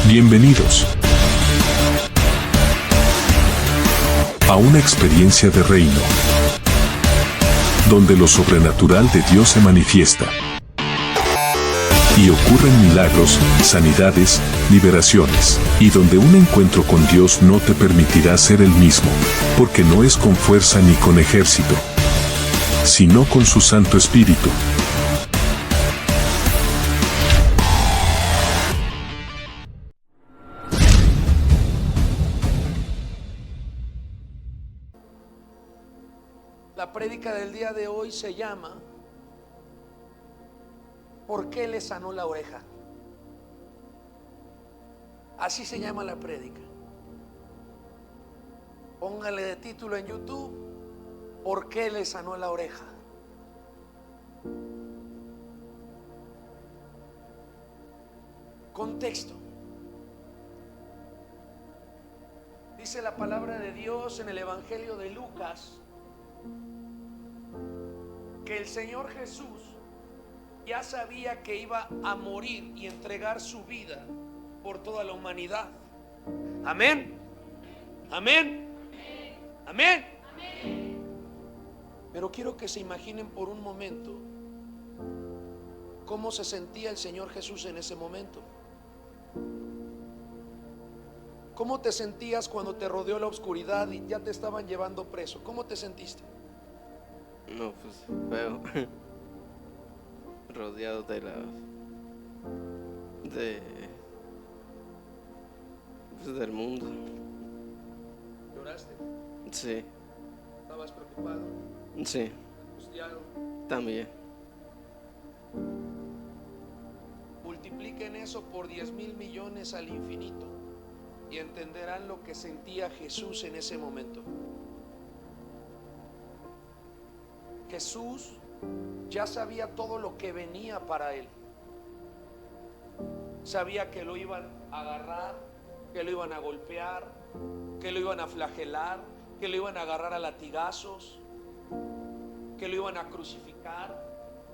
Bienvenidos a una experiencia de reino, donde lo sobrenatural de Dios se manifiesta y ocurren milagros, sanidades, liberaciones, y donde un encuentro con Dios no te permitirá ser el mismo, porque no es con fuerza ni con ejército, sino con su Santo Espíritu. La prédica del día de hoy se llama ¿Por qué le sanó la oreja? Así se llama la prédica. Póngale de título en YouTube: ¿Por qué le sanó la oreja? Contexto. Dice la palabra de Dios en el Evangelio de Lucas que el Señor Jesús ya sabía que iba a morir y entregar su vida por toda la humanidad. Amén. Amén. Amén. Pero quiero que se imaginen por un momento cómo se sentía el Señor Jesús en ese momento. ¿Cómo te sentías cuando te rodeó la oscuridad y ya te estaban llevando preso? ¿Cómo te sentiste? No, pues feo. Rodeado de del mundo. ¿Lloraste? Sí, ¿Estabas preocupado? sí, ¿Angustiado? también. Multipliquen eso por 10,000 millones al infinito y entenderán lo que sentía Jesús en ese momento. Jesús ya sabía todo lo que venía para él. Sabía que lo iban a agarrar, que lo iban a golpear, que lo iban a flagelar, que lo iban a agarrar a latigazos, que lo iban a crucificar,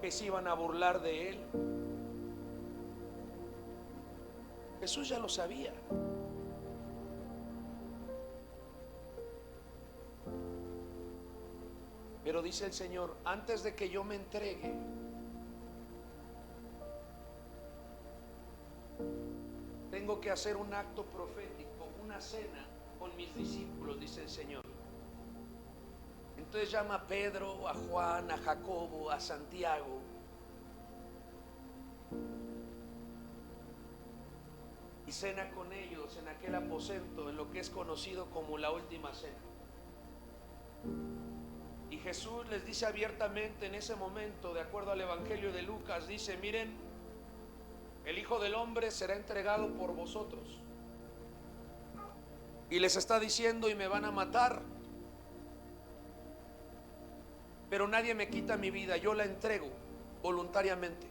que se iban a burlar de él. Jesús ya lo sabía. Pero dice el Señor: antes de que yo me entregue, tengo que hacer un acto profético, una cena con mis discípulos, dice el Señor. Entonces llama a Pedro, a Juan, a Jacobo, a Santiago. Y cena con ellos en aquel aposento, en lo que es conocido como la última cena. Y Jesús les dice abiertamente en ese momento, de acuerdo al Evangelio de Lucas, dice: miren, el Hijo del Hombre será entregado por vosotros. Y les está diciendo: y me van a matar, pero nadie me quita mi vida, yo la entrego voluntariamente.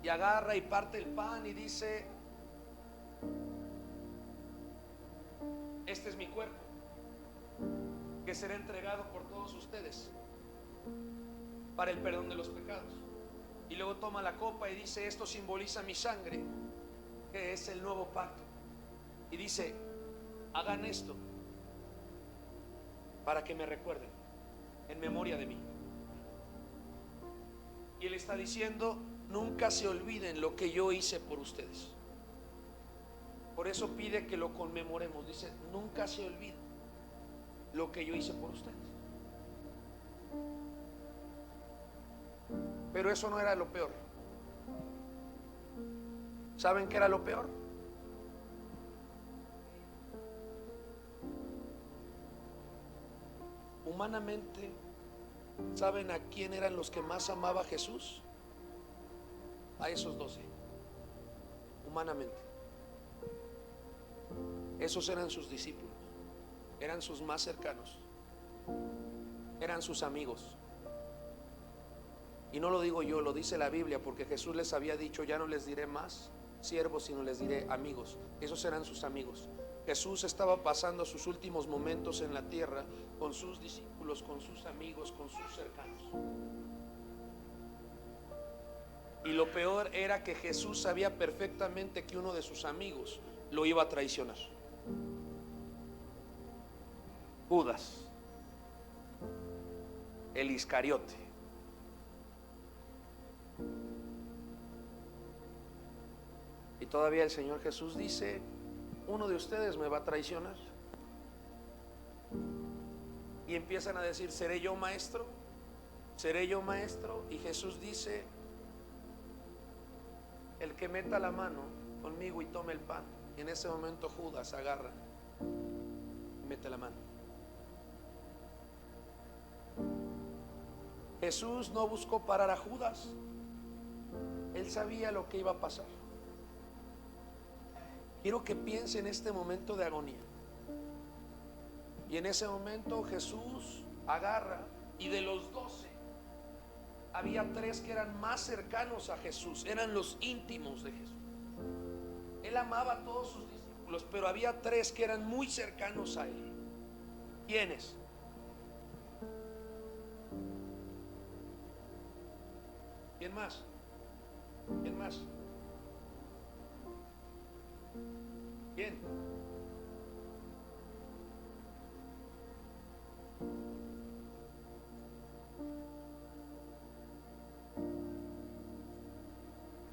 Y agarra y parte el pan y dice: este es mi cuerpo, que será entregado por todos ustedes para el perdón de los pecados. Y luego toma la copa y dice: esto simboliza mi sangre, que es el nuevo pacto. Y dice: hagan esto para que me recuerden, en memoria de mí. Y él está diciendo: nunca se olviden lo que yo hice por ustedes. Por eso pide que lo conmemoremos. Dice: nunca se olviden lo que yo hice por ustedes. Pero eso no era lo peor. ¿Saben qué era lo peor? Humanamente, ¿saben a quién eran los que más amaba Jesús? A esos 12. Humanamente, esos eran sus discípulos, eran sus más cercanos, eran sus amigos. Y no lo digo yo, lo dice la Biblia, porque Jesús les había dicho: ya no les diré más siervos, sino les diré amigos. Esos eran sus amigos. Jesús estaba pasando sus últimos momentos en la tierra con sus discípulos, con sus amigos, con sus cercanos. lo peor era que Jesús sabía perfectamente que uno de sus amigos lo iba a traicionar. Judas, el Iscariote. Y todavía el Señor Jesús dice: uno de ustedes me va a traicionar. Y empiezan a decir: ¿seré yo maestro? ¿Seré yo maestro? Y Jesús dice: el que meta la mano conmigo y tome el pan. Y en ese momento Judas agarra y mete la mano. Jesús no buscó parar a Judas. Él sabía lo que iba a pasar. Quiero que piense en este momento de agonía. Y en ese momento Jesús agarra, y de los 12 había 3 que eran más cercanos a Jesús, eran los íntimos de Jesús. Él amaba a todos sus discípulos, pero había 3 que eran muy cercanos a él. ¿Quiénes? ¿Quién más? ¿Quién más? ¿Quién?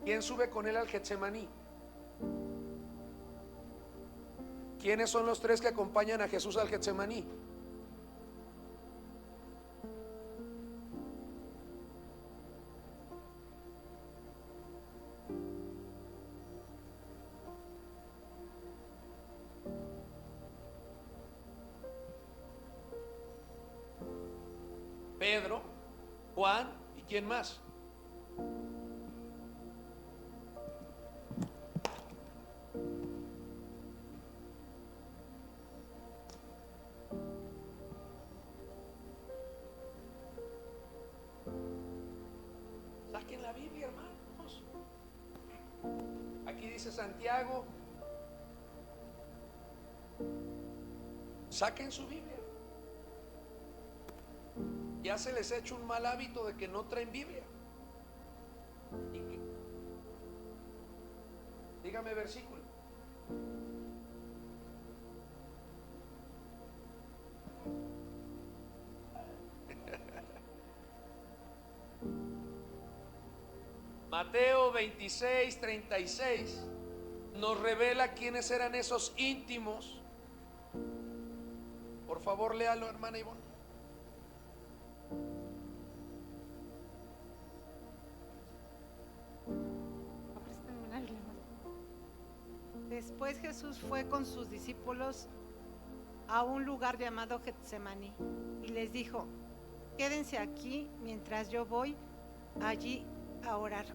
¿Quién sube con él al Getsemaní? ¿Quiénes son los 3 que acompañan a Jesús al Getsemaní? Pedro, Juan y ¿quién más? Saquen la Biblia, hermanos. Aquí dice Santiago. Saquen su Biblia. Ya se les ha hecho un mal hábito de que no traen Biblia. Dígame versículo. Mateo 26:36 nos revela quiénes eran esos íntimos. Por favor, léalo, hermana Ivonne. Después Jesús fue con sus discípulos a un lugar llamado Getsemaní y les dijo: quédense aquí mientras yo voy allí a orar.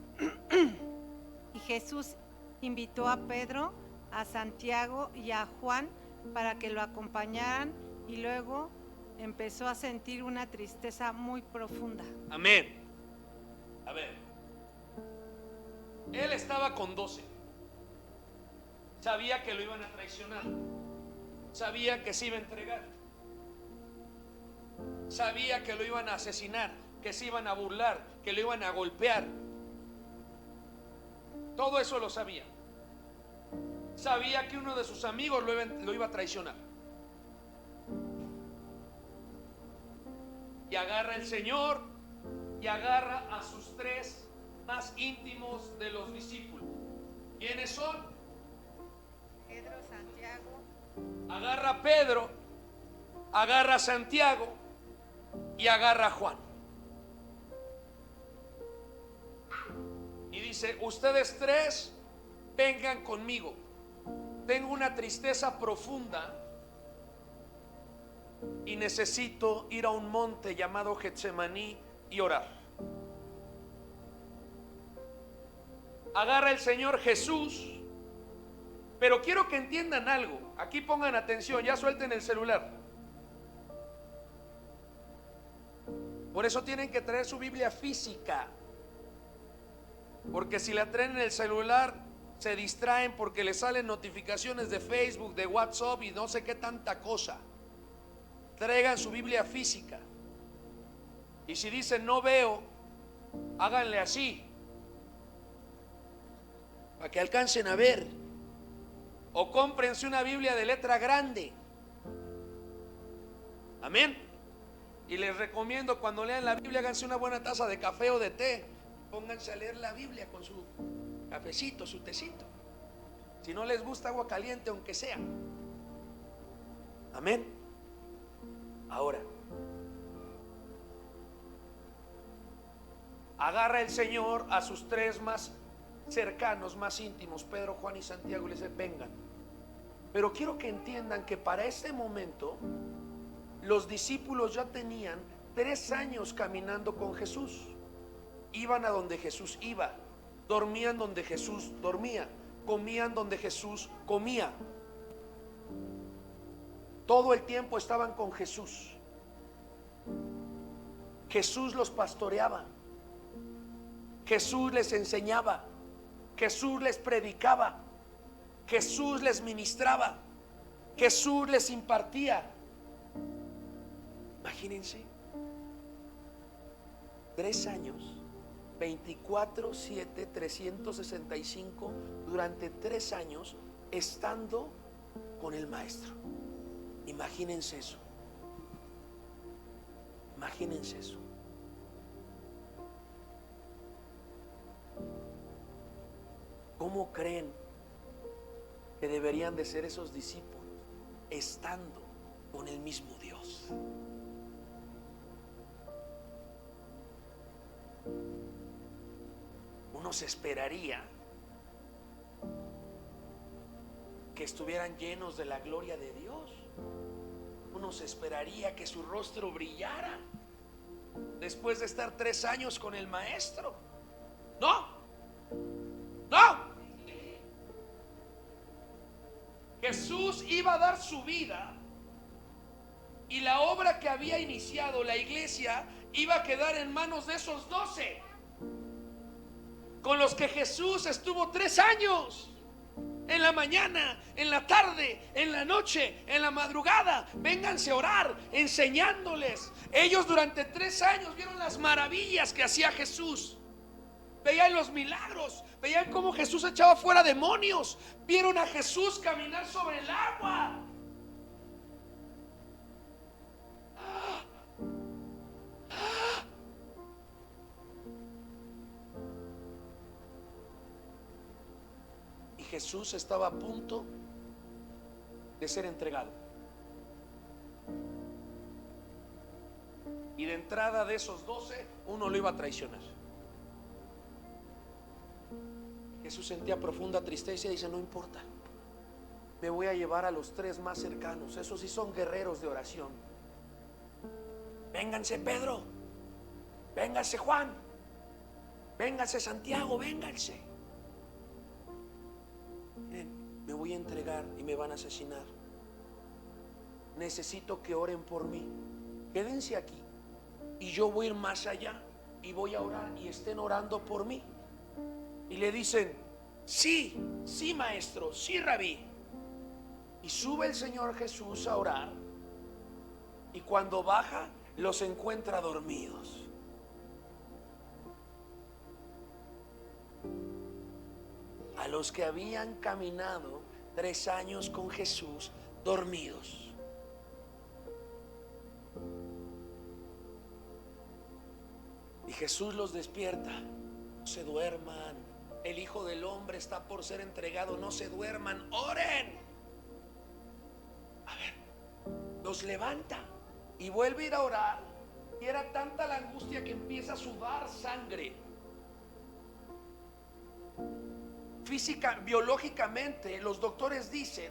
Y Jesús invitó a Pedro, a Santiago y a Juan para que lo acompañaran, y luego empezó a sentir una tristeza muy profunda. Amén. A ver, él estaba con 12. Sabía que lo iban a traicionar. Sabía que se iba a entregar. Sabía que lo iban a asesinar, que se iban a burlar, que lo iban a golpear. Todo eso lo sabía. Sabía que uno de sus amigos lo iba a traicionar. Y agarra el Señor y agarra a sus 3 más íntimos de los discípulos. ¿Quiénes son? Pedro, Santiago. Agarra a Pedro, agarra a Santiago y agarra a Juan. Y dice: ustedes 3 vengan conmigo. Tengo una tristeza profunda y necesito ir a un monte llamado Getsemaní y orar. Agarra el Señor Jesús. Pero quiero que entiendan algo. Aquí pongan atención, ya suelten el celular. Por eso tienen que traer su Biblia física. Porque si la traen en el celular, se distraen porque les salen notificaciones de Facebook, de WhatsApp y no sé qué tanta cosa. Traigan su Biblia física. Y si dicen no veo, háganle así. para que alcancen a ver. O cómprense una Biblia de letra grande. Amén. Y les recomiendo, cuando lean la Biblia, háganse una buena taza de café o de té. Pónganse a leer la Biblia con su cafecito, su tecito. Si no les gusta, agua caliente, aunque sea. Amén. Ahora, agarra el Señor a sus tres más cercanos, más íntimos, Pedro, Juan y Santiago, y les dice: vengan. Pero quiero que entiendan que para este momento los discípulos ya tenían 3 años caminando con Jesús. Iban a donde Jesús iba, dormían donde Jesús dormía, comían donde Jesús comía. Todo el tiempo estaban con Jesús. Jesús los pastoreaba, Jesús les enseñaba, Jesús les predicaba, Jesús les ministraba, Jesús les impartía. Imagínense, 3 años, 24/7, 365, durante 3 años estando con el Maestro. Imagínense eso. Imagínense eso. ¿Cómo creen que deberían de ser esos discípulos estando con el mismo Dios? Uno se esperaría que estuvieran llenos de la gloria de Dios. Uno se esperaría que su rostro brillara después de estar 3 años con el Maestro. No, no. Jesús iba a dar su vida y la obra que había iniciado la iglesia iba a quedar en manos de esos 12 con los que Jesús estuvo 3 años. En la mañana, en la tarde, en la noche, en la madrugada, vénganse a orar, enseñándoles. Ellos durante 3 años vieron las maravillas que hacía Jesús. Veían los milagros, veían cómo Jesús echaba fuera demonios, vieron a Jesús caminar sobre el agua. Y Jesús estaba a punto de ser entregado. Y de entrada de esos 12, uno lo iba a traicionar. Jesús sentía profunda tristeza y dice: no importa, me voy a llevar a los 3 más cercanos. Esos sí son guerreros de oración. Vénganse Pedro, vénganse Juan, vénganse Santiago, vénganse. Miren, me voy a entregar y me van a asesinar. Necesito que oren por mí. Quédense aquí y yo voy a ir más allá y voy a orar, y estén orando por mí. Y le dicen: sí, sí maestro, sí rabí. Y sube el Señor Jesús a orar, y cuando baja los encuentra dormidos. A los que habían caminado 3 años con Jesús, dormidos. Y Jesús los despierta: no se duerman, el Hijo del Hombre está por ser entregado, no se duerman, oren. A ver, los levanta y vuelve a ir a orar. Y era tanta la angustia que empieza a sudar sangre. Biológicamente, los doctores dicen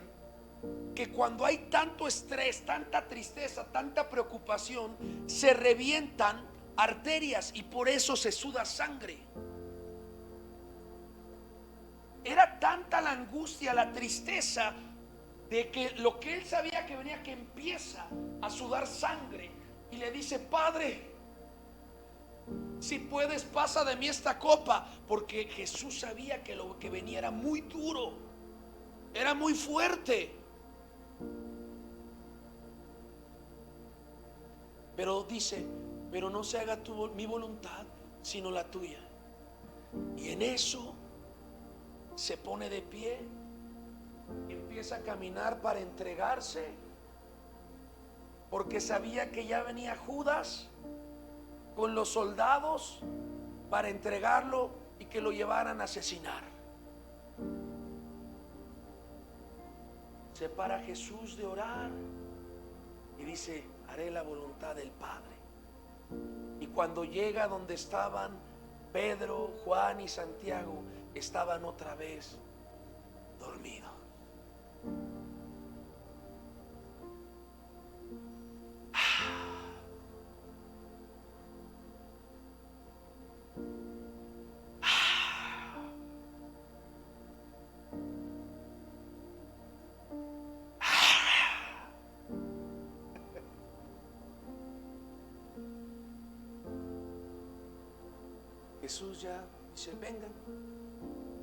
que cuando hay tanto estrés, tanta tristeza, tanta preocupación, se revientan arterias y por eso se suda sangre. Era tanta la angustia, la tristeza, de que lo que él sabía que venía, que empieza a sudar sangre, y le dice: Padre, si puedes, pasa de mí esta copa, porque Jesús sabía que lo que venía era muy duro, era muy fuerte. Pero dice: pero no se haga mi voluntad, sino la tuya. Y en eso se pone de pie, empieza a caminar para entregarse, porque sabía que ya venía Judas con los soldados para entregarlo y que lo llevaran a asesinar. Se para Jesús de orar y dice: haré la voluntad del Padre. Y cuando llega donde estaban Pedro, Juan y Santiago, estaban otra vez dormidos. Jesús ya dice: vengan,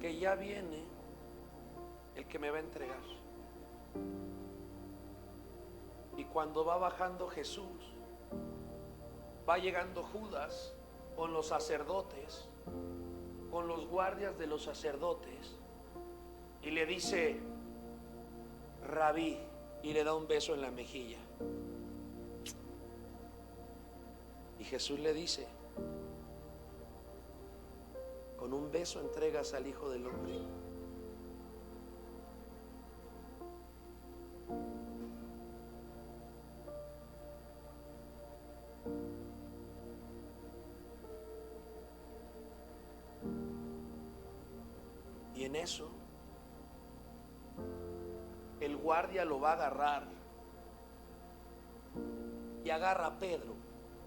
que ya viene el que me va a entregar. Y cuando va bajando Jesús, va llegando Judas con los sacerdotes, con los guardias de los sacerdotes, y le dice: Rabí, y le da un beso en la mejilla. Y Jesús le dice: con un beso entregas al Hijo del Hombre. Y en eso el guardia lo va a agarrar y agarra a Pedro,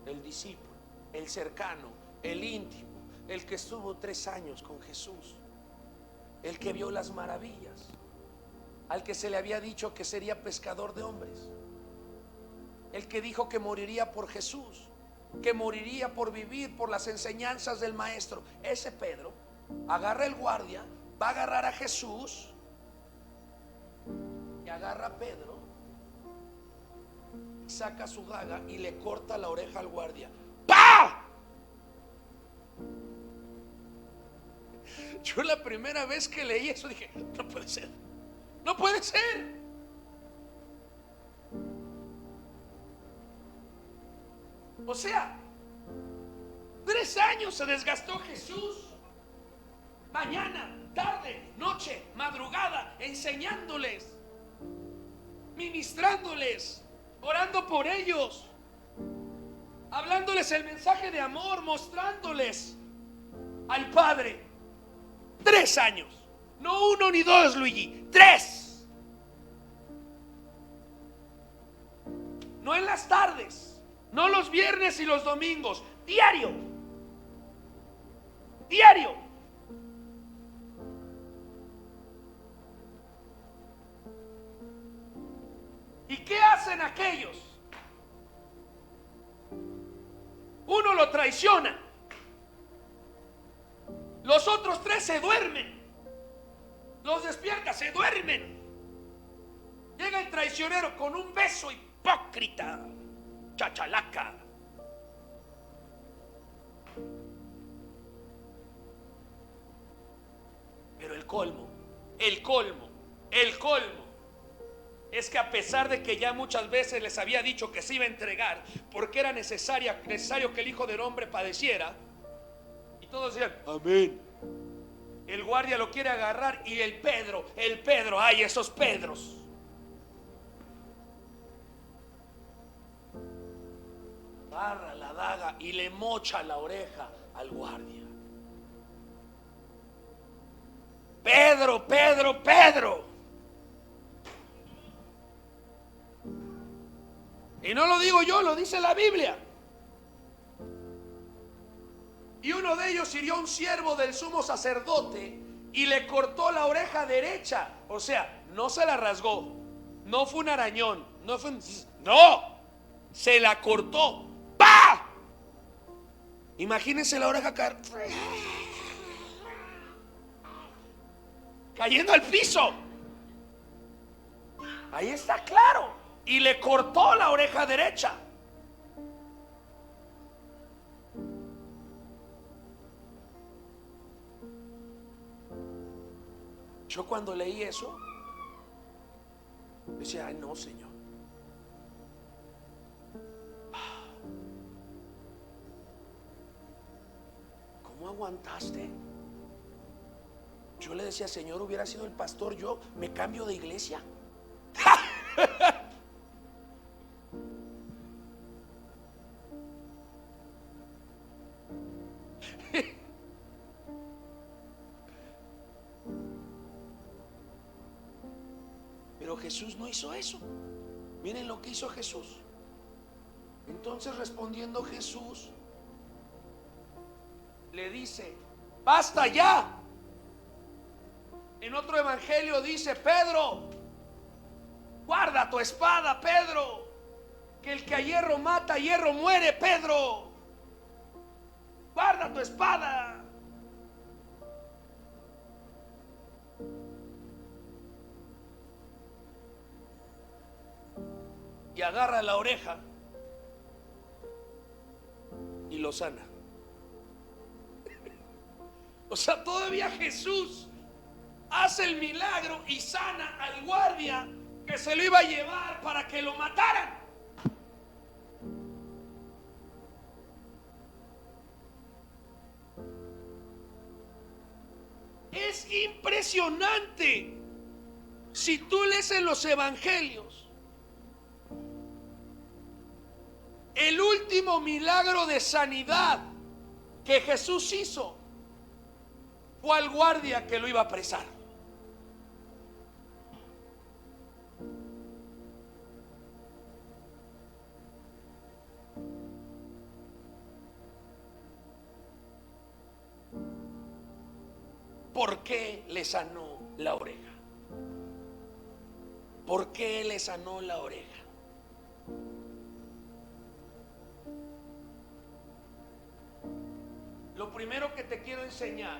el discípulo, el cercano, el íntimo, el que estuvo 3 años con Jesús, el que vio las maravillas, al que se le había dicho que sería pescador de hombres, el que dijo que moriría por Jesús, que moriría por vivir por las enseñanzas del maestro. Ese Pedro agarra el guardia, va a agarrar a Jesús y agarra a Pedro, saca su daga y le corta la oreja al guardia. ¡Pah! Yo la primera vez que leí eso dije: no puede ser, no puede ser. O sea, 3 años se desgastó Jesús, mañana, tarde, noche, madrugada, enseñándoles, ministrándoles, orando por ellos, hablándoles el mensaje de amor, mostrándoles al Padre. 3 años, no 1 ni 2, Luigi, 3. No en las tardes, no los viernes y los domingos, diario, diario. ¿Y qué hacen aquellos? Uno lo traiciona, los otros 3 se duermen, los despierta, se duermen. Llega el traicionero con un beso hipócrita, chachalaca. Pero el colmo es que a pesar de que ya muchas veces les había dicho que se iba a entregar, porque era necesario que el Hijo del Hombre padeciera, y todos decían amén, el guardia lo quiere agarrar y el Pedro, ay, esos Pedros, agarra la daga y le mocha la oreja al guardia. Pedro, Pedro, Pedro. Y no lo digo yo, lo dice la Biblia. Y uno de ellos hirió a un siervo del sumo sacerdote y le cortó la oreja derecha. O sea, no se la rasgó, no fue un arañón, no, se la cortó. ¡Pah! Imagínense la oreja cayendo al piso. Ahí está claro. Y le cortó la oreja derecha. Yo cuando leí eso, decía, ay no, Señor. ¿Cómo aguantaste? Yo le decía, Señor, hubiera sido el pastor, yo me cambio de iglesia. Pero Jesús no hizo eso. Miren lo que hizo Jesús. Entonces, respondiendo Jesús, le dice, basta ya. En otro evangelio dice, Pedro, guarda tu espada, Pedro, que el que a hierro mata, a hierro muere, Pedro. Guarda tu espada. Y agarra la oreja y lo sana. O sea, todavía Jesús hace el milagro y sana al guardia que se lo iba a llevar para que lo mataran. Es impresionante. Si tú lees en los evangelios, el último milagro de sanidad que Jesús hizo fue al guardia que lo iba a apresar. ¿Por qué le sanó la oreja? ¿Por qué le sanó la oreja? Lo primero que te quiero enseñar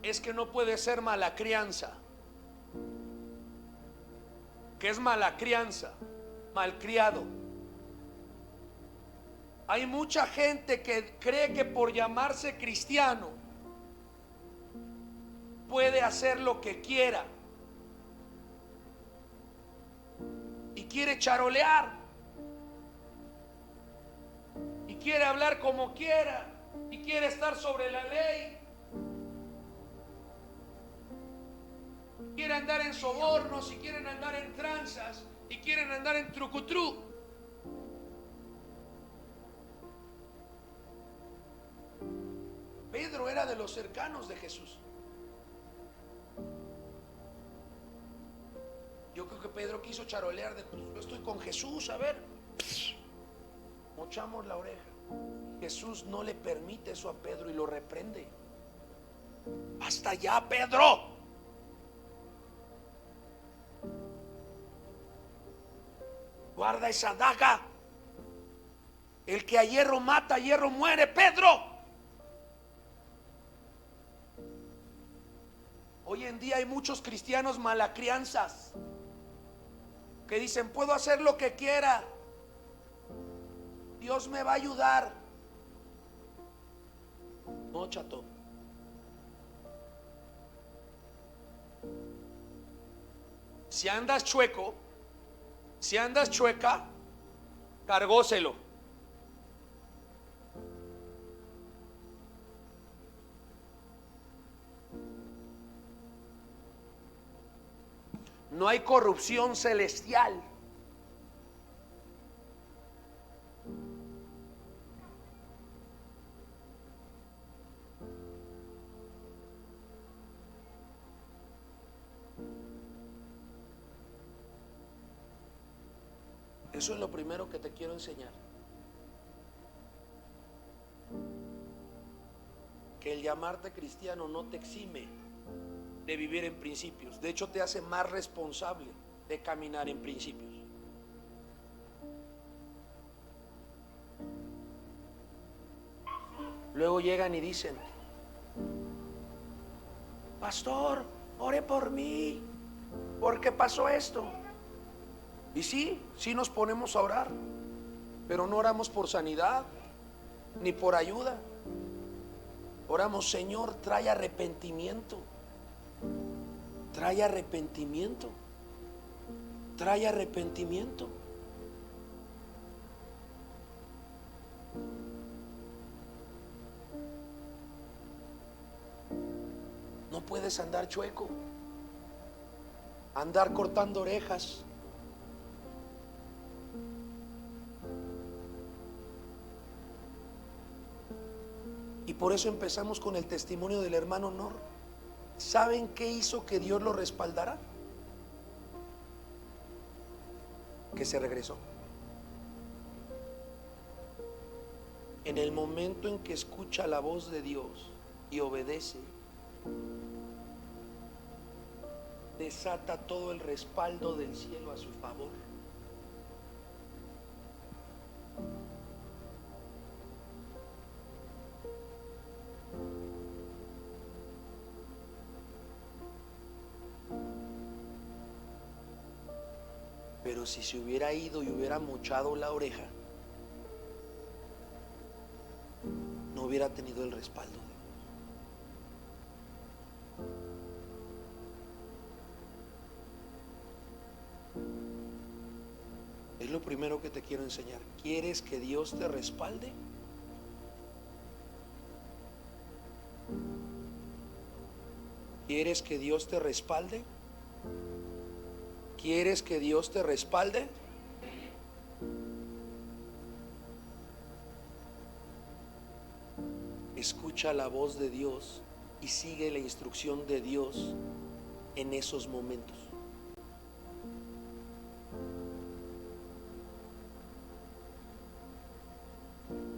es que no puede ser mala crianza. ¿Qué es mala crianza? Malcriado. Hay mucha gente que cree que por llamarse cristiano puede hacer lo que quiera y quiere charolear y quiere hablar como quiera y quiere estar sobre la ley, quiere andar en sobornos y quieren andar en tranzas y quieren andar en trucutru. Pedro era de los cercanos de Jesús. Yo creo que Pedro quiso charolear de, pues, yo estoy con Jesús, a ver, mochamos la oreja. Jesús no le permite eso a Pedro y lo reprende. Basta ya, Pedro. Guarda esa daga. El que a hierro mata, a hierro muere, Pedro. Hoy en día hay muchos cristianos malacrianzas que dicen, puedo hacer lo que quiera, Dios me va a ayudar. No, chato. Si andas chueco, si andas chueca, cargóselo. No hay corrupción celestial. Eso es lo primero que te quiero enseñar. Que el llamarte cristiano no te exime de vivir en principios. De hecho, te hace más responsable de caminar en principios. Luego llegan y dicen, pastor, ore por mí, porque pasó esto. Y sí nos ponemos a orar, pero no oramos por sanidad, ni por ayuda. Oramos, Señor, trae arrepentimiento. Trae arrepentimiento. Trae arrepentimiento. No puedes andar chueco, andar cortando orejas. Y por eso empezamos con el testimonio del hermano Nor. ¿Saben qué hizo que Dios lo respaldara? Que se regresó. En el momento en que escucha la voz de Dios y obedece, desata todo el respaldo del cielo a su favor. Pero si se hubiera ido y hubiera mochado la oreja, no hubiera tenido el respaldo. Es lo primero que te quiero enseñar. ¿Quieres que Dios te respalde? ¿Quieres que Dios te respalde? ¿Quieres que Dios te respalde? Escucha la voz de Dios y sigue la instrucción de Dios en esos momentos.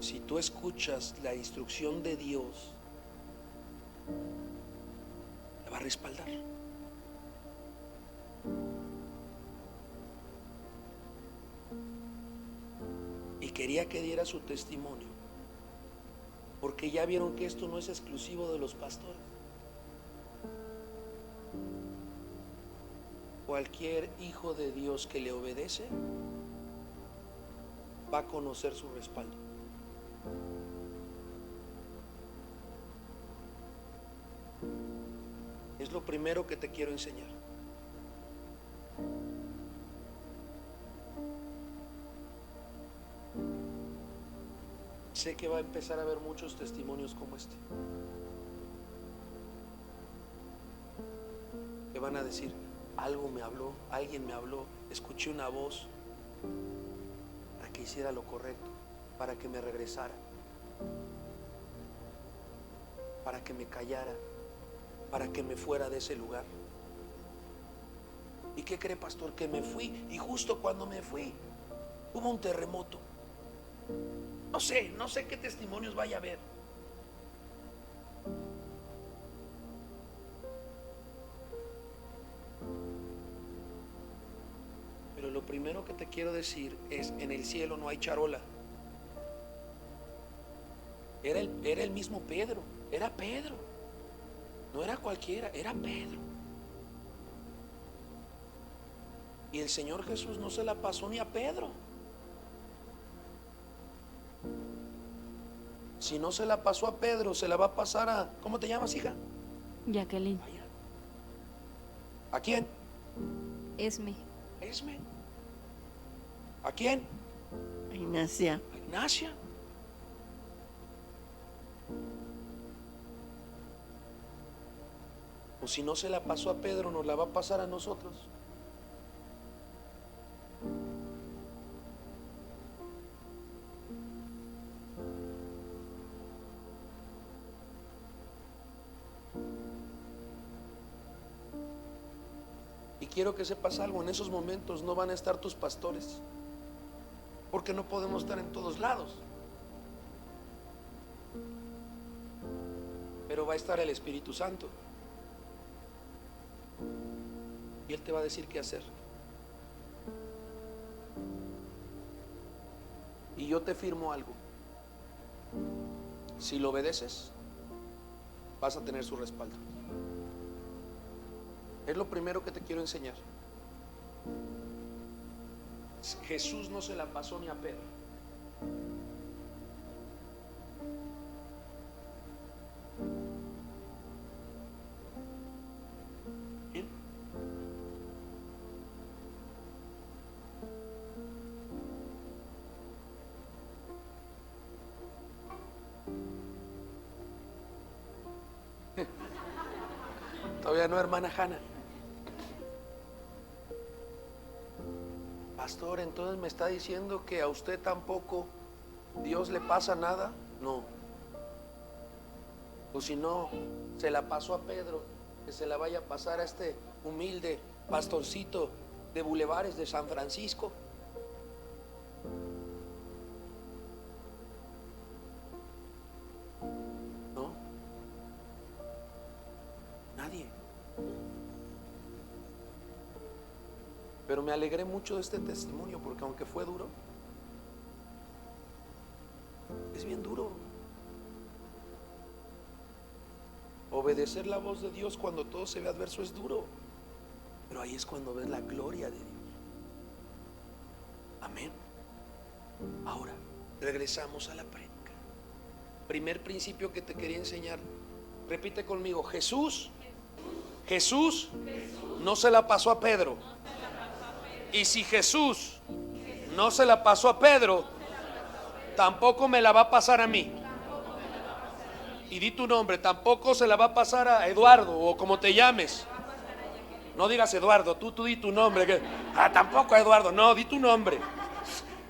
Si tú escuchas la instrucción de Dios, te va a respaldar. Y quería que diera su testimonio, porque ya vieron que esto no es exclusivo de los pastores. Cualquier hijo de Dios que le obedece va a conocer su respaldo. Es lo primero que te quiero enseñar. Sé que va a empezar a haber muchos testimonios como este, que van a decir, algo me habló, alguien me habló, escuché una voz para que hiciera lo correcto, para que me regresara, para que me callara, para que me fuera de ese lugar. ¿Y qué cree, pastor? Que me fui, y justo cuando me fui hubo un terremoto. No sé qué testimonios vaya a haber. Pero lo primero que te quiero decir es, en el cielo no hay charola. Era el mismo Pedro, era Pedro. No era cualquiera, era Pedro. Y el Señor Jesús no se la pasó ni a Pedro. Si no se la pasó a Pedro, se la va a pasar a... ¿Cómo te llamas, hija? Jacqueline. ¿A quién? Esme. Esme. ¿A quién? Ignacia. A Ignacia. O si no se la pasó a Pedro, nos la va a pasar a nosotros. Y quiero que sepas algo, en esos momentos no van a estar tus pastores, porque no podemos estar en todos lados. Pero va a estar el Espíritu Santo. Y Él te va a decir qué hacer. Y yo te firmo algo. Si lo obedeces, vas a tener su respaldo. Es lo primero que te quiero enseñar. Jesús no se la pasó ni a Pedro. Todavía no, hermana Hanna. Pastor, entonces me está diciendo que a usted tampoco Dios le pasa nada. No. O si no, se la pasó a Pedro, que se la vaya a pasar a este humilde pastorcito de bulevares de San Francisco. No. Nadie. Pero me alegré mucho de este testimonio, porque aunque fue duro, es bien duro. Obedecer la voz de Dios cuando todo se ve adverso es duro, pero ahí es cuando ves la gloria de Dios. Amén. Ahora, regresamos a la prédica. Primer principio que te quería enseñar. Repite conmigo: Jesús no se la pasó a Pedro. Y si Jesús no se la pasó a Pedro, tampoco me la va a pasar a mí. Y di tu nombre. Tampoco se la va a pasar a Eduardo, o como te llames. No digas Eduardo, tú di tu nombre. Tampoco a Eduardo. No, di tu nombre.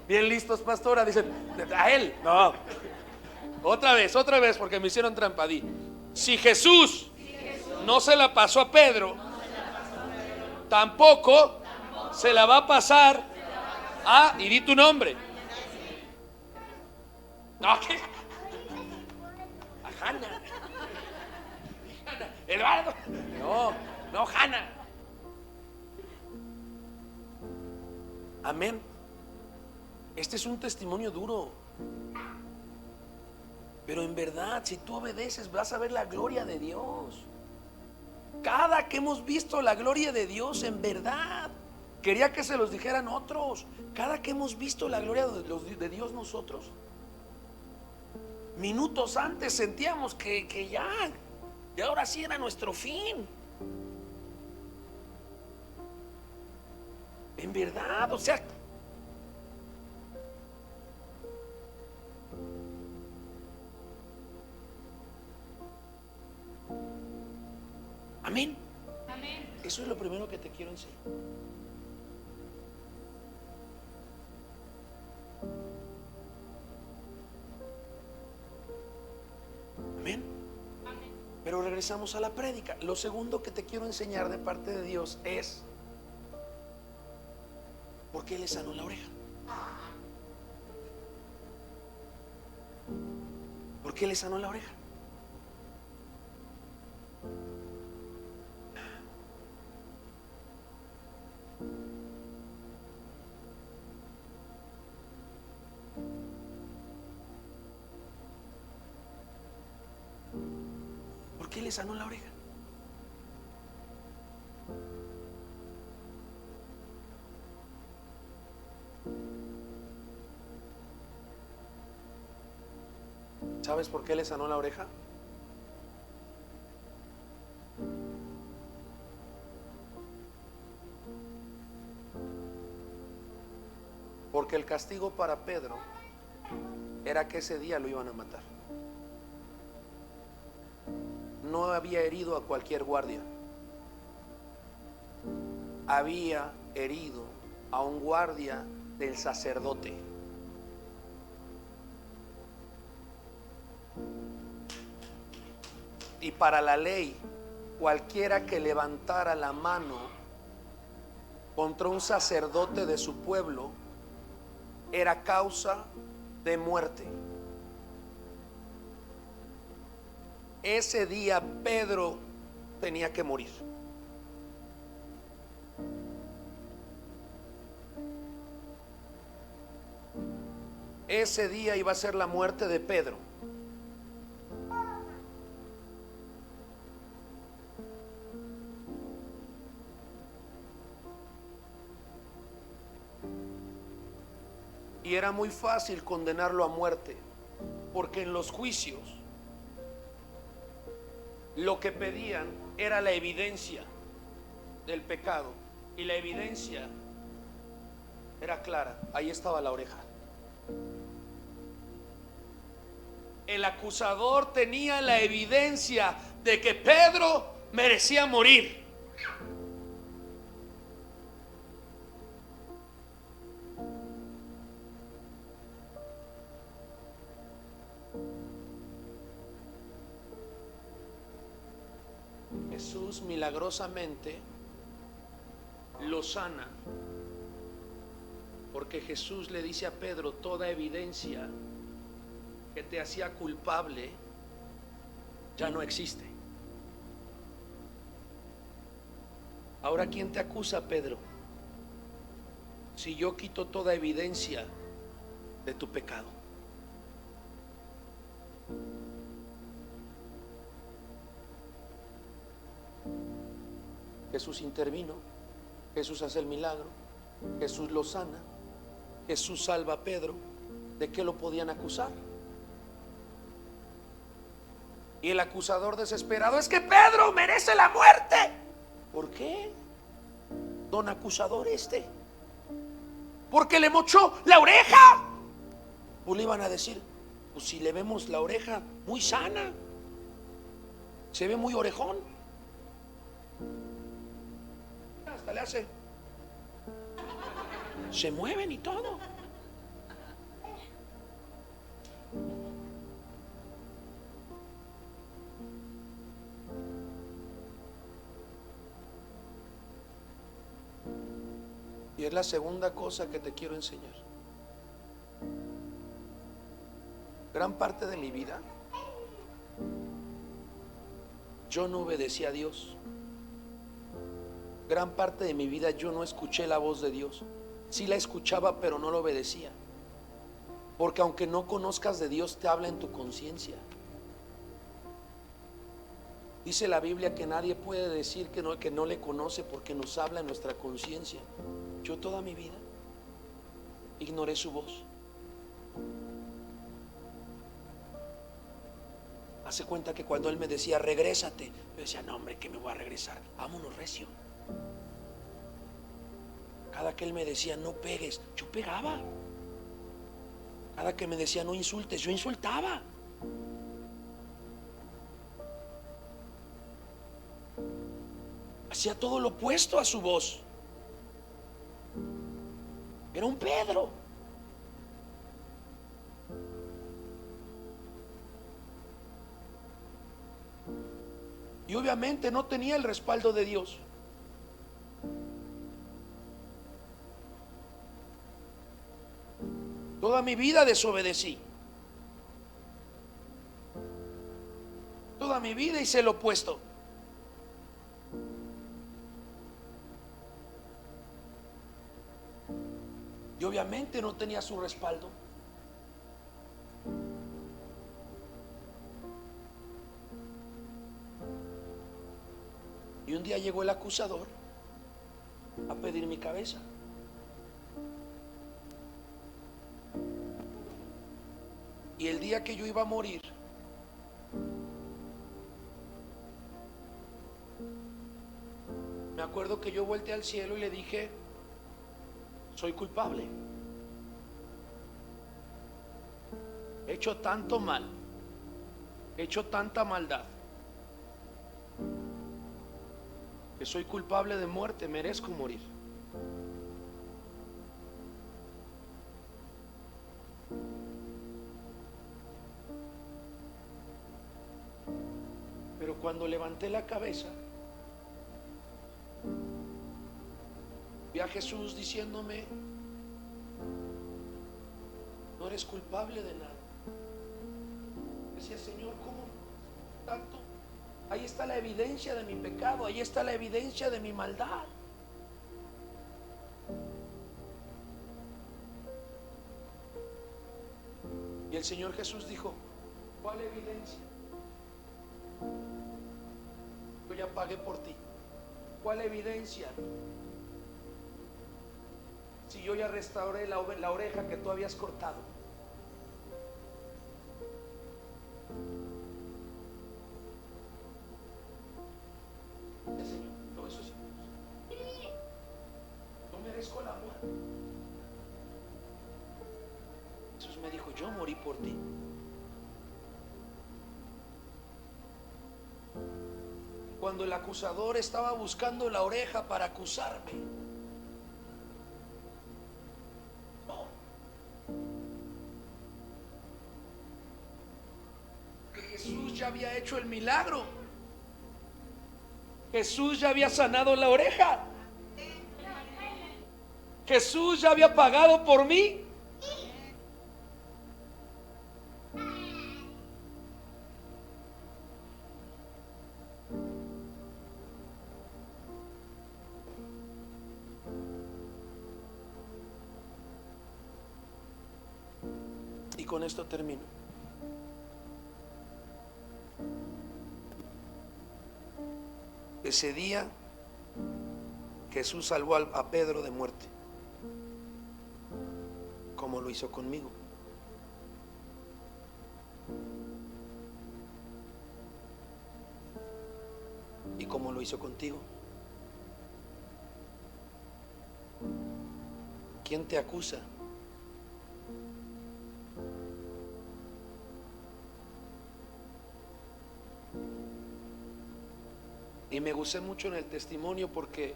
Bien listos, pastora. Dicen, a él. No. Otra vez, porque me hicieron trampa. Di: si Jesús no se la pasó a Pedro, tampoco se la va a pasar a... Y di tu nombre. No, ¿qué? A Hanna. Eduardo. No, Hanna. Amén. Este es un testimonio duro, pero en verdad, si tú obedeces, vas a ver la gloria de Dios. Cada que hemos visto la gloria de Dios, en verdad, quería que se los dijeran otros. Cada que hemos visto la gloria de Dios nosotros, minutos antes sentíamos que ya ahora sí era nuestro fin. En verdad, o sea, amén. Eso es lo primero que te quiero enseñar. Amén. Pero regresamos a la prédica. Lo segundo que te quiero enseñar de parte de Dios es ¿por qué le sanó la oreja? ¿Por qué le sanó la oreja? ¿Por qué le sanó la oreja? ¿Sabes por qué le sanó la oreja? Porque el castigo para Pedro era que ese día lo iban a matar. No había herido a cualquier guardia. Había herido a un guardia del sacerdote. Y para la ley, cualquiera que levantara la mano contra un sacerdote de su pueblo era causa de muerte. Ese día Pedro tenía que morir. Ese día iba a ser la muerte de Pedro. Y era muy fácil condenarlo a muerte, porque en los juicios lo que pedían era la evidencia del pecado, y la evidencia era clara. Ahí estaba la oreja. El acusador tenía la evidencia de que Pedro merecía morir. Jesús milagrosamente lo sana, porque Jesús le dice a Pedro: toda evidencia que te hacía culpable ya no existe. Ahora, ¿quién te acusa, Pedro? Si yo quito toda evidencia de tu pecado. Jesús intervino, Jesús hace el milagro, Jesús lo sana, Jesús salva a Pedro. ¿De qué lo podían acusar? Y el acusador desesperado: es que Pedro merece la muerte. ¿Por qué, don acusador este? Porque le mochó la oreja. Pues le iban a decir: pues si le vemos la oreja muy sana, se ve muy orejón. Hasta le hace, se mueven y todo. Y es la segunda cosa que te quiero enseñar. Gran parte de mi vida yo no obedecí a Dios. Gran parte de mi vida yo no escuché la voz de Dios. Sí la escuchaba, pero no la obedecía. Porque aunque no conozcas de Dios, te habla en tu conciencia. Dice la Biblia que nadie puede decir que no le conoce, porque nos habla en nuestra conciencia. Yo toda mi vida ignoré su voz. Hace cuenta que cuando Él me decía: regrésate, yo decía: no, hombre, que me voy a regresar, vámonos recio. Cada que Él me decía: no pegues, yo pegaba. Cada que me decía: no insultes, yo insultaba. Hacía todo lo opuesto a su voz. Era un Pedro. Y obviamente no tenía el respaldo de Dios. Toda mi vida desobedecí. Toda mi vida hice lo opuesto. Y obviamente no tenía su respaldo. Y un día llegó el acusador a pedir mi cabeza. Y el día que yo iba a morir, me acuerdo que yo volteé al cielo y le dije: soy culpable. He hecho tanto mal, he hecho tanta maldad, que soy culpable de muerte, merezco morir. Pero cuando levanté la cabeza, vi a Jesús diciéndome: no eres culpable de nada. Decía: Señor, ¿cómo tanto? Ahí está la evidencia de mi pecado, ahí está la evidencia de mi maldad. Y el Señor Jesús dijo: ¿cuál evidencia? Yo ya pagué por ti. ¿Cuál evidencia? Si yo ya restauré la oreja que tú habías cortado. Señor, todo eso es injusto. Yo merezco la muerte. Jesús me dijo: yo morí por ti. cuando el acusador estaba buscando la oreja para acusarme. No. Que Jesús ya había hecho el milagro. Jesús ya había sanado la oreja. Jesús ya había pagado por mí. Y con esto termino. Ese día Jesús salvó a Pedro de muerte, como lo hizo conmigo. Y como lo hizo contigo. ¿Quién te acusa? Y me gocé mucho en el testimonio porque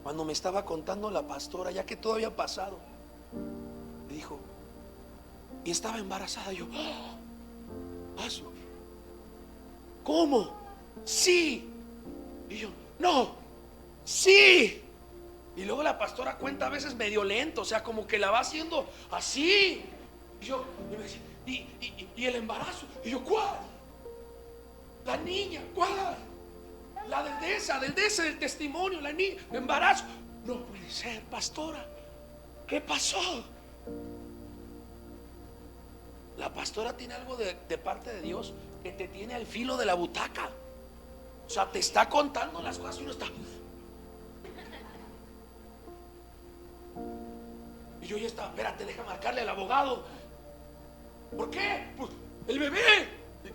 cuando me estaba contando la pastora, ya que todo había pasado, me dijo, y estaba embarazada. Yo, ¿cómo? Sí. Y yo, no, sí. Y luego la pastora cuenta a veces medio lento, o sea, como que la va haciendo así. Y yo, y me dice, y el embarazo. Y yo, ¿cuál? La niña, ¿cuál? La del ese del testimonio, la niña, embarazo. No puede ser, pastora. ¿Qué pasó? La pastora tiene algo de parte de Dios que te tiene al filo de la butaca. O sea, te está contando las cosas y uno está. Y yo ya estaba, espérate, deja marcarle al abogado. ¿Por qué? Pues el bebé.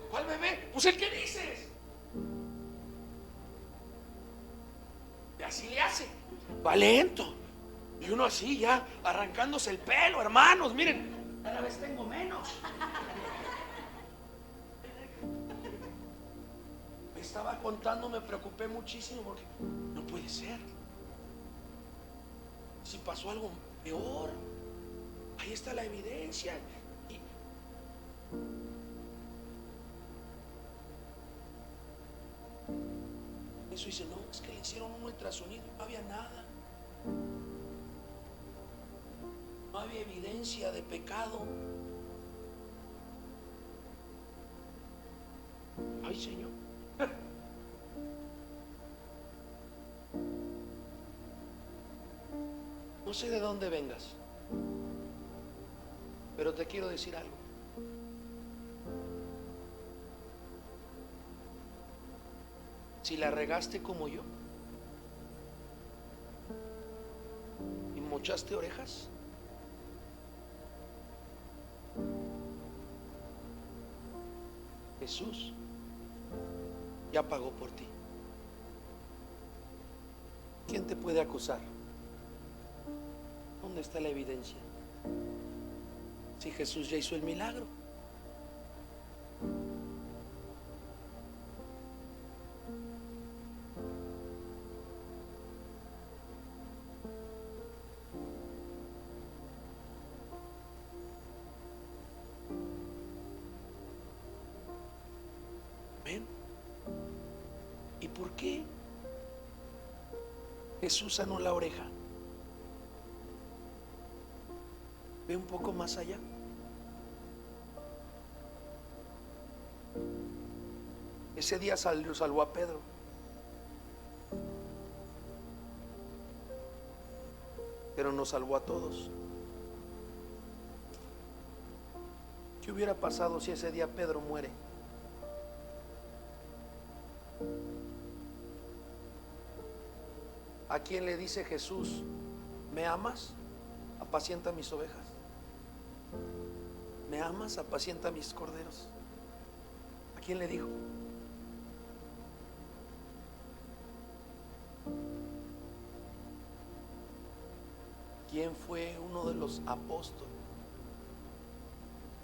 ¿Cuál bebé? Pues el que dices. Y así le hace. Va lento. Y uno así ya arrancándose el pelo, hermanos. Miren, cada vez tengo menos. Me estaba contando, me preocupé muchísimo porque no puede ser. Si pasó algo peor, ahí está la evidencia. Eso dice, no, es que le hicieron un ultrasonido, no había nada. No había evidencia de pecado. Ay, Señor. No sé de dónde vengas, pero te quiero decir algo. Si la regaste como yo y mochaste orejas, Jesús ya pagó por ti. ¿Quién te puede acusar? ¿Dónde está la evidencia? Si Jesús ya hizo el milagro. ¿Ven? ¿Y por qué Jesús sanó la oreja? Ve un poco más allá. Ese día salvó a Pedro. Pero nos salvó a todos. ¿Qué hubiera pasado si ese día Pedro muere? ¿A quién le dice Jesús, ¿me amas? Apacienta mis ovejas. ¿Me amas? Apacienta mis corderos. ¿A quién le dijo? ¿Quién fue uno de los apóstoles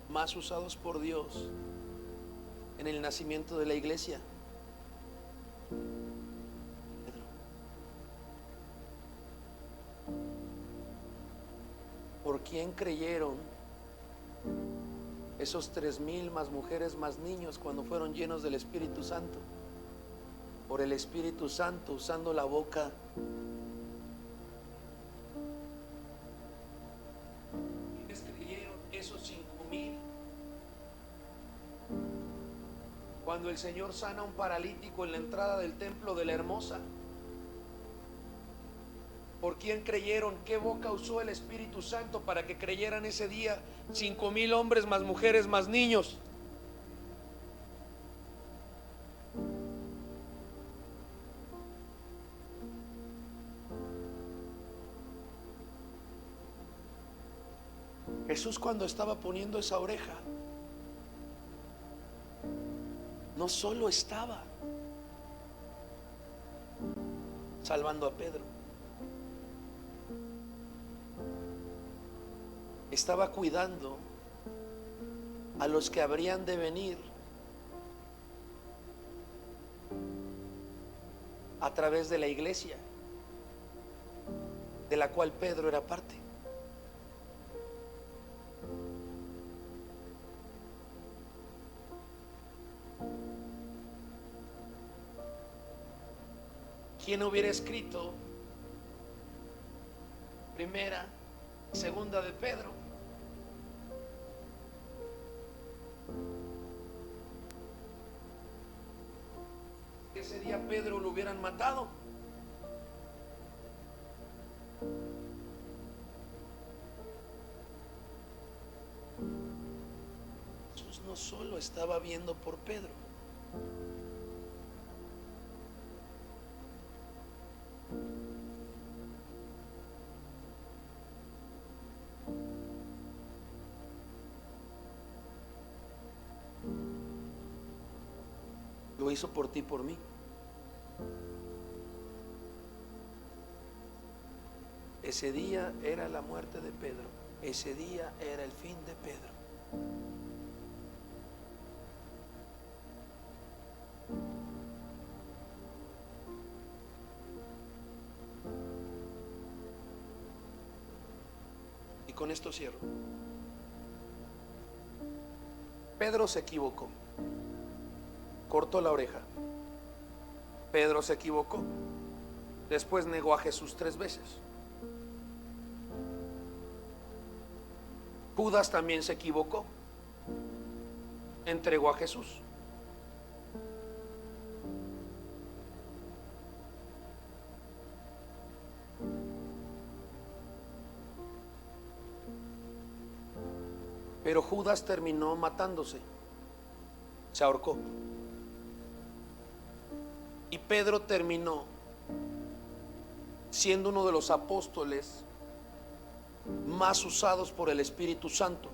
más usados por Dios en el nacimiento de la iglesia? ¿por quién creyeron esos 3,000 más mujeres más niños cuando fueron llenos del Espíritu Santo? Por el Espíritu Santo, usando la boca. ¿Quiénes creyeron esos 5,000? Cuando el Señor sana a un paralítico en la entrada del templo de la Hermosa, ¿por quién creyeron? ¿Qué boca usó el Espíritu Santo para que creyeran ese día 5,000 hombres más mujeres más niños? Jesús, cuando estaba poniendo esa oreja, no solo estaba salvando a Pedro, estaba cuidando a los que habrían de venir a través de la iglesia, de la cual Pedro era parte. ¿Quién hubiera escrito Primera, Segunda de Pedro? Ese día Pedro lo hubieran matado. Jesús no solo estaba viendo por Pedro, lo hizo por ti, por mí. Ese día era la muerte de Pedro. Ese día era el fin de Pedro. Y con esto cierro. Pedro se equivocó. Cortó la oreja. Pedro se equivocó. Después negó a Jesús 3 veces. Judas también se equivocó. Entregó a Jesús. Pero Judas terminó matándose. Se ahorcó. Y Pedro terminó siendo uno de los apóstoles más usados por el Espíritu Santo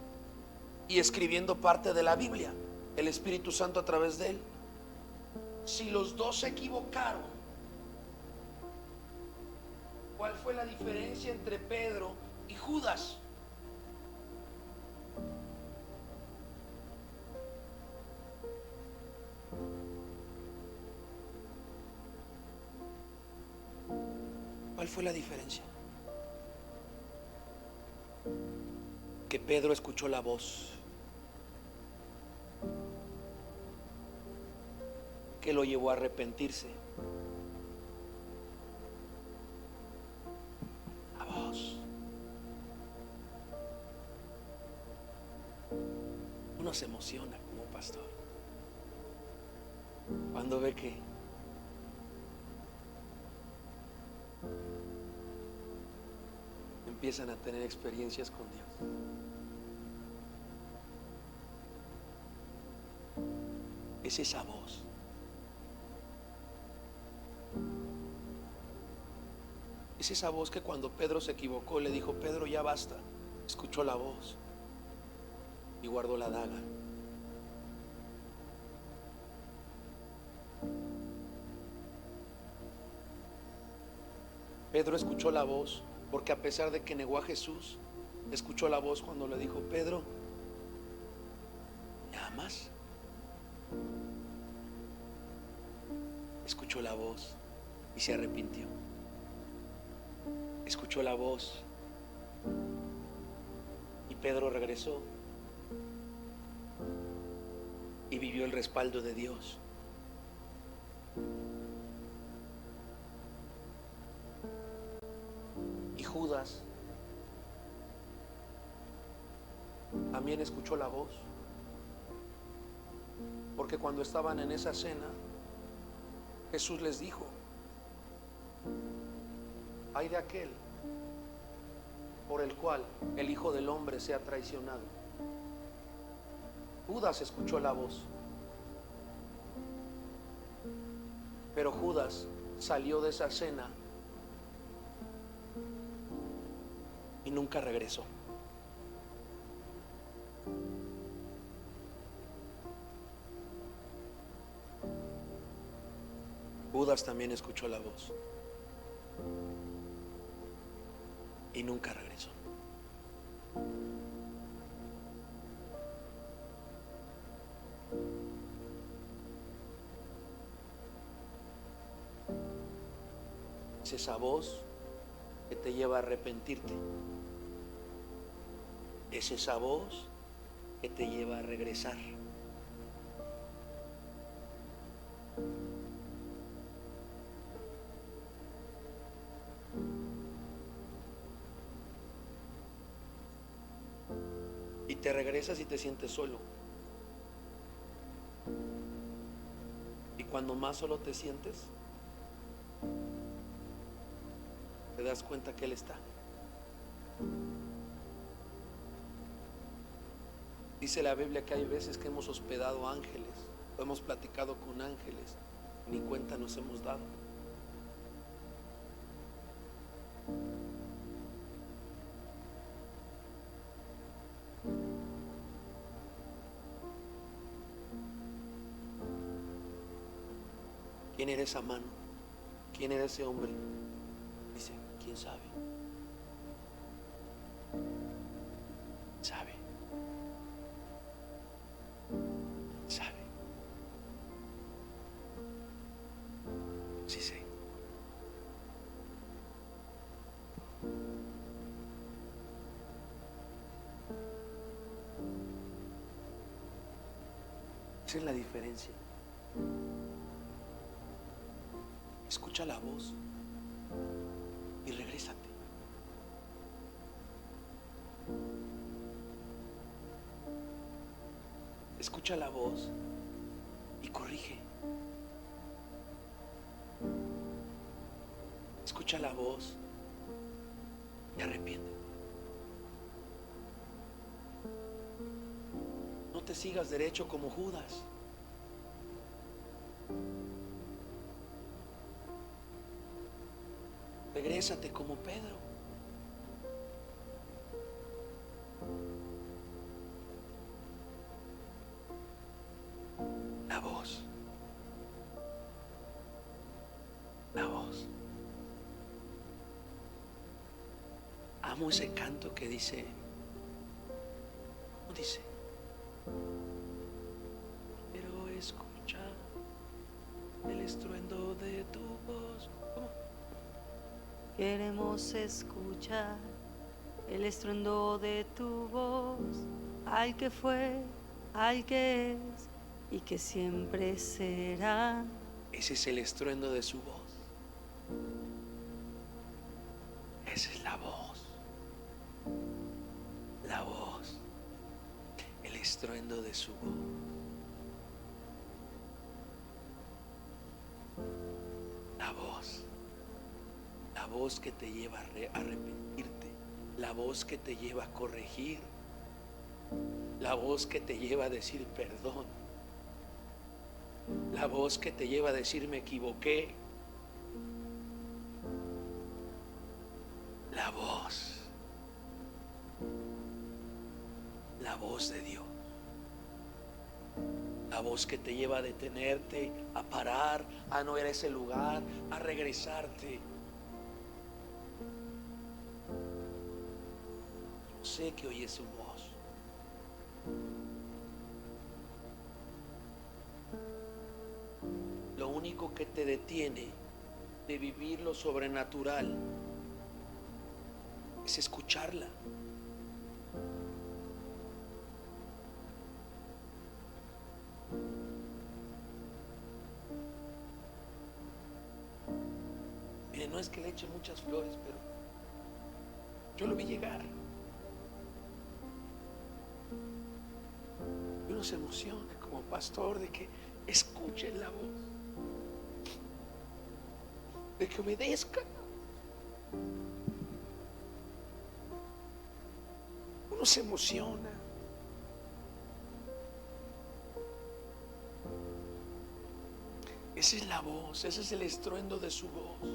y escribiendo parte de la Biblia, el Espíritu Santo a través de él. Si los dos se equivocaron, ¿cuál fue la diferencia entre Pedro y Judas? ¿Cuál fue la diferencia? Que Pedro escuchó la voz que lo llevó a arrepentirse. La voz. Uno se emociona como pastor cuando ve que empiezan a tener experiencias con Dios. Es esa voz. Es esa voz que cuando Pedro se equivocó le dijo: Pedro, ya basta. Escuchó la voz y guardó la daga. Pedro escuchó la voz porque, a pesar de que negó a Jesús, escuchó la voz cuando le dijo: Pedro, ¿me amas? Escuchó la voz y se arrepintió. Escuchó la voz Pedro regresó y vivió el respaldo de Dios. Y Judas también escuchó la voz, porque cuando estaban en esa cena, Jesús les dijo: ay de aquel por el cual el Hijo del Hombre sea traicionado. Judas escuchó la voz, pero Judas salió de esa cena y nunca regresó. Judas también escuchó la voz y nunca regresó. Es esa voz que te lleva a arrepentirte. Es esa voz que te lleva a regresar. Y te regresas y te sientes solo. Y cuando más solo te sientes, te das cuenta que Él está. Dice la Biblia que hay veces que hemos hospedado ángeles, o hemos platicado con ángeles, ni cuenta nos hemos dado. ¿Quién era esa mano? ¿Quién era ese hombre? Dice, ¿quién sabe? ¿Sabe? ¿Sabe? Sí sé. Esa es la diferencia. Escucha la voz y regrésate. Escucha la voz y corrige. Escucha la voz y arrepiéntete. No te sigas derecho como Judas. Regrésate como Pedro. La voz. La voz. Amo ese canto que dice, ¿cómo dice? Quiero escuchar el estruendo de tu voz. ¿Cómo? Queremos escuchar el estruendo de tu voz, al que fue, al que es y que siempre será. Ese es el estruendo de su voz. Esa es la voz. La voz. El estruendo de su voz. La voz. La voz que te lleva a arrepentirte. La voz que te lleva a corregir. La voz que te lleva a decir perdón. La voz que te lleva a decir me equivoqué. La voz. La voz de Dios. La voz que te lleva a detenerte, a parar, a no ir a ese lugar, a regresarte. Yo sé que oyes su voz. Lo único que te detiene de vivir lo sobrenatural es escucharla. no es que le eche muchas flores, pero yo lo vi llegar. Y uno se emociona como pastor de que escuchen la voz, de que obedezcan. Uno se emociona. Esa es la voz, ese es el estruendo de su voz.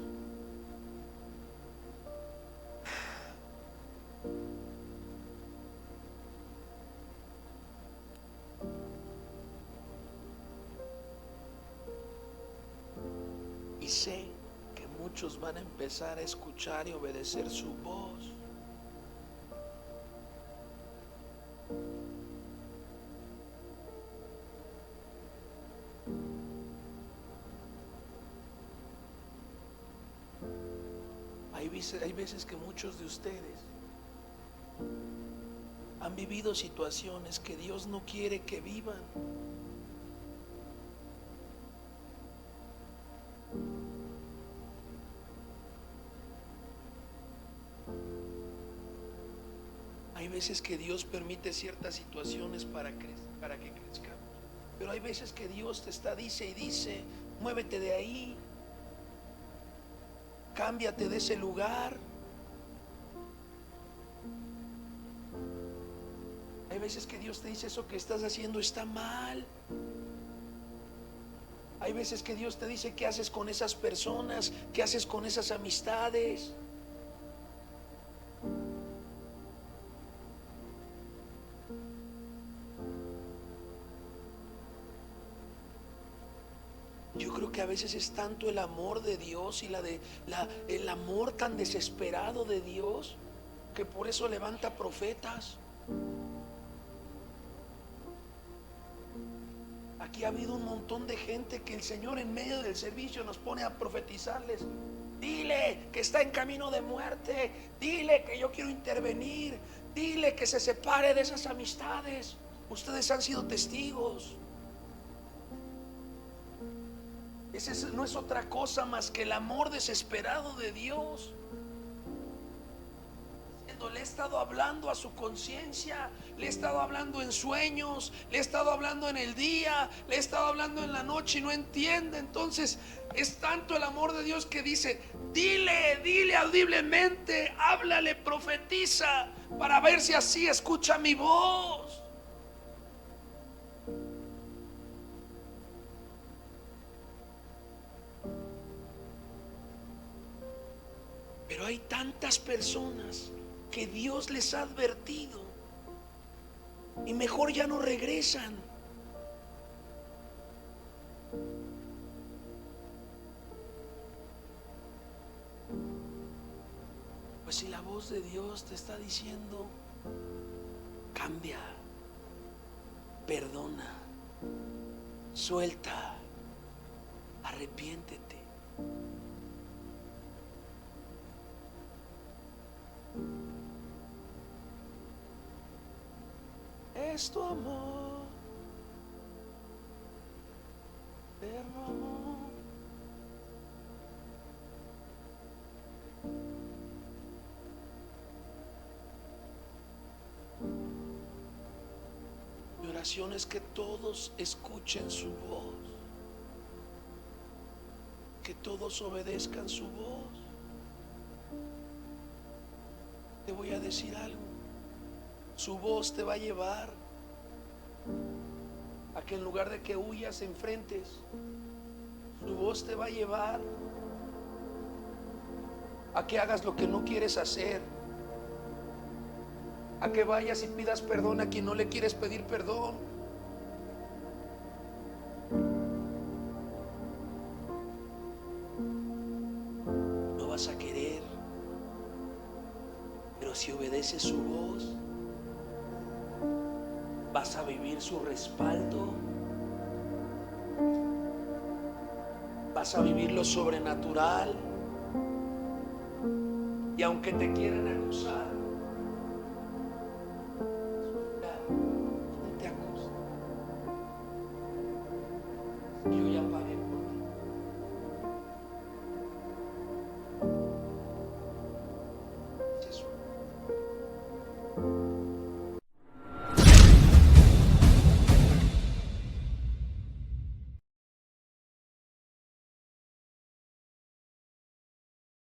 Y sé que muchos van a empezar a escuchar y obedecer su voz. Hay veces que muchos de ustedes han vivido situaciones que Dios no quiere que vivan. Hay veces que Dios permite ciertas situaciones para que crezcamos. Pero hay veces que Dios dice y dice, muévete de ahí. Cámbiate de ese lugar. Hay veces que Dios te dice, eso que estás haciendo está mal. Hay veces que Dios te dice, ¿qué haces con esas personas? ¿Qué haces con esas amistades? Yo creo que a veces es tanto el amor de Dios y el amor tan desesperado de Dios, que por eso levanta profetas. Aquí ha habido un montón de gente que el Señor en medio del servicio nos pone a profetizarles. Dile que está en camino de muerte, dile que yo quiero intervenir, dile que se separe de esas amistades. Ustedes han sido testigos. Ese no es otra cosa más que el amor desesperado de Dios. Le he estado hablando a su conciencia, le he estado hablando en sueños, le he estado hablando en el día, le he estado hablando en la noche y no entiende. Entonces es tanto el amor de Dios que dice, dile audiblemente, háblale, profetiza, para ver si así escucha mi voz. Pero hay tantas personas que Dios les ha advertido y mejor ya no regresan. Pues si la voz de Dios te está diciendo, cambia, perdona, suelta, arrepiéntete. Es tu amor, eterno amor. Mi oración es que todos escuchen su voz, que todos obedezcan su voz. Te voy a decir algo. Su voz te va a llevar a que en lugar de que huyas, enfrentes. Su voz te va a llevar a que hagas lo que no quieres hacer, a que vayas y pidas perdón a quien no le quieres pedir perdón. No vas a querer, pero si obedeces su voz, vas a vivir su respaldo, vas a vivir lo sobrenatural. Y aunque te quieran acusar,